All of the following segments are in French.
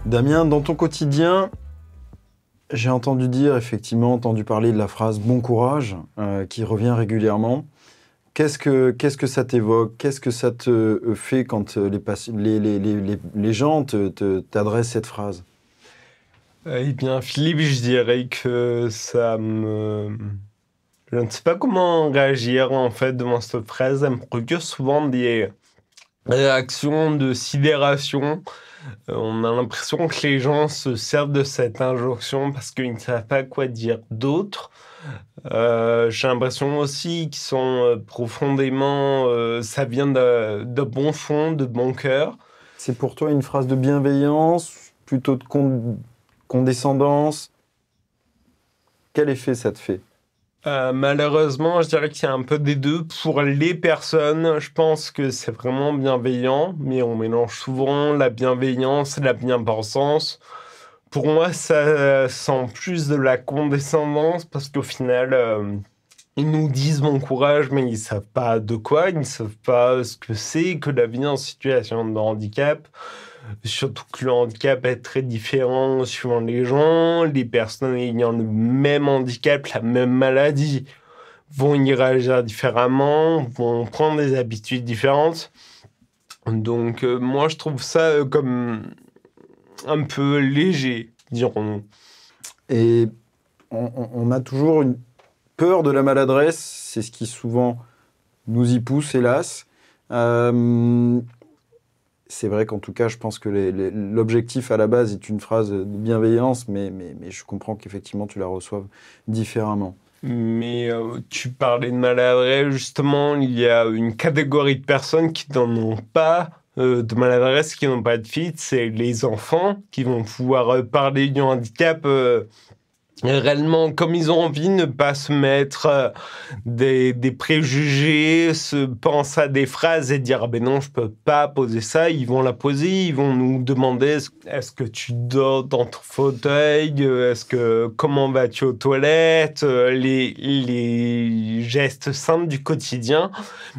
Damien, dans ton quotidien, j'ai entendu parler de la phrase « bon courage » qui revient régulièrement. Qu'est-ce que ça t'évoque? Qu'est-ce que ça te fait quand les gens t'adressent cette phrase? Eh bien, Philippe, je dirais que ça me... Je ne sais pas comment réagir, en fait, devant cette phrase. Elle me procure souvent des réactions de sidération. On a l'impression que les gens se servent de cette injonction parce qu'ils ne savent pas quoi dire d'autre. J'ai l'impression aussi qu'ils sont profondément... ça vient de bon fond, de bon cœur. C'est pour toi une phrase de bienveillance, plutôt de condescendance? Quel effet ça te fait? Malheureusement, je dirais qu'il y a un peu des deux. Pour les personnes, je pense que c'est vraiment bienveillant, mais on mélange souvent la bienveillance et la bien-pensance. Pour moi, ça sent plus de la condescendance parce qu'au final, ils nous disent bon courage, mais ils ne savent pas de quoi, ils ne savent pas ce que c'est que la vie en situation de handicap. Surtout que le handicap est très différent suivant les gens. Les personnes ayant le même handicap, la même maladie, vont y réagir différemment, vont prendre des habitudes différentes. Donc moi, je trouve ça comme un peu léger, dirons-nous. Et on a toujours une peur de la maladresse, c'est ce qui souvent nous y pousse, hélas. C'est vrai qu'en tout cas, je pense que l'objectif à la base est une phrase de bienveillance, mais je comprends qu'effectivement, tu la reçoives différemment. Mais tu parlais de maladresse, justement, il y a une catégorie de personnes qui n'en ont pas de maladresse, qui n'ont pas de fit, c'est les enfants qui vont pouvoir parler du handicap réellement comme ils ont envie, ne pas se mettre des préjugés, se penser à des phrases et dire « ben non, je peux pas poser ça », ils vont la poser, ils vont nous demander « est-ce que tu dors dans ton fauteuil ? Comment vas-tu aux toilettes ?» les gestes simples du quotidien,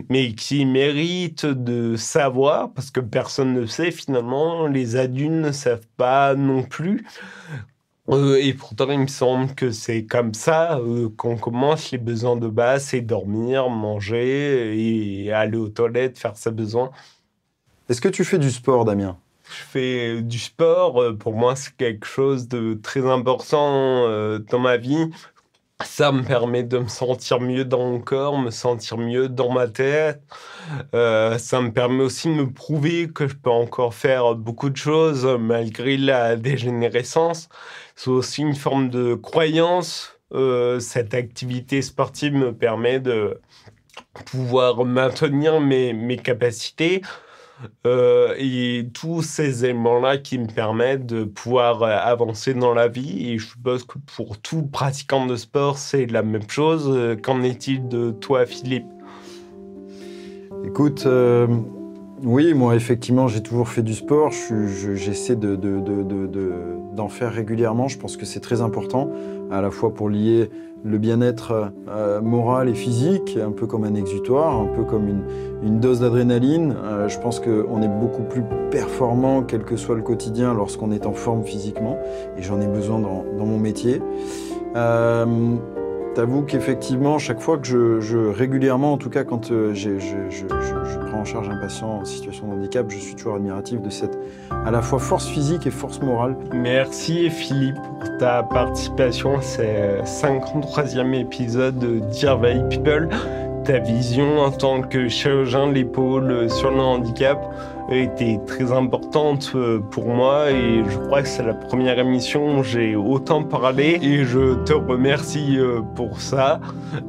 mais qui méritent de savoir, parce que personne ne sait finalement, les adultes ne savent pas non plus. Et pourtant, il me semble que c'est comme ça qu'on commence les besoins de base, c'est dormir, manger et aller aux toilettes, faire ses besoins. Est-ce que tu fais du sport, Damien? Je fais du sport, pour moi c'est quelque chose de très important dans ma vie. Ça me permet de me sentir mieux dans mon corps, me sentir mieux dans ma tête. Ça me permet aussi de me prouver que je peux encore faire beaucoup de choses malgré la dégénérescence. C'est aussi une forme de croyance. Cette activité sportive me permet de pouvoir maintenir mes capacités. Et tous ces éléments-là qui me permettent de pouvoir avancer dans la vie. Et je suppose que pour tout pratiquant de sport, c'est la même chose. Qu'en est-il de toi, Philippe? Écoute, oui, moi, effectivement, j'ai toujours fait du sport. J'essaie d'en faire régulièrement. Je pense que c'est très important, à la fois pour lier le bien-être moral et physique, un peu comme un exutoire, un peu comme une dose d'adrénaline. Je pense qu'on est beaucoup plus performant, quel que soit le quotidien, lorsqu'on est en forme physiquement. Et j'en ai besoin dans mon métier. T'avoue qu'effectivement, chaque fois que régulièrement, en tout cas quand je prends en charge un patient en situation de handicap, je suis toujours admiratif de cette à la fois force physique et force morale. Merci Philippe pour ta participation à ce 53e épisode de Dear Valley People. Ta vision en tant que chirurgien de l'épaule sur le handicap était très importante pour moi et je crois que c'est la première émission où j'ai autant parlé et je te remercie pour ça.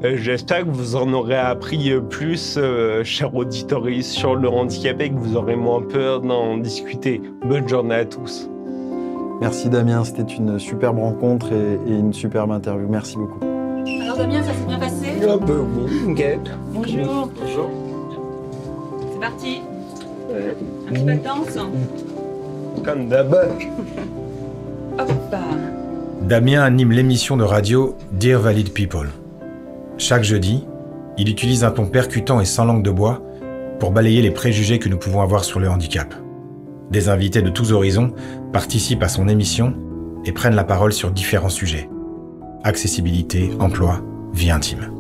J'espère que vous en aurez appris plus, chers auditeurs, sur le handicap et que vous aurez moins peur d'en discuter. Bonne journée à tous. Merci Damien, c'était une superbe rencontre et une superbe interview. Merci beaucoup. Alors Damien, ça s'est bien passé? Ah ben oui, nickel. Bonjour. Bonjour. C'est parti. Un petit pas de danse. Comme d'hab. Hop. Damien anime l'émission de radio Dear Valid People. Chaque jeudi, il utilise un ton percutant et sans langue de bois pour balayer les préjugés que nous pouvons avoir sur le handicap. Des invités de tous horizons participent à son émission et prennent la parole sur différents sujets. Accessibilité, emploi, vie intime.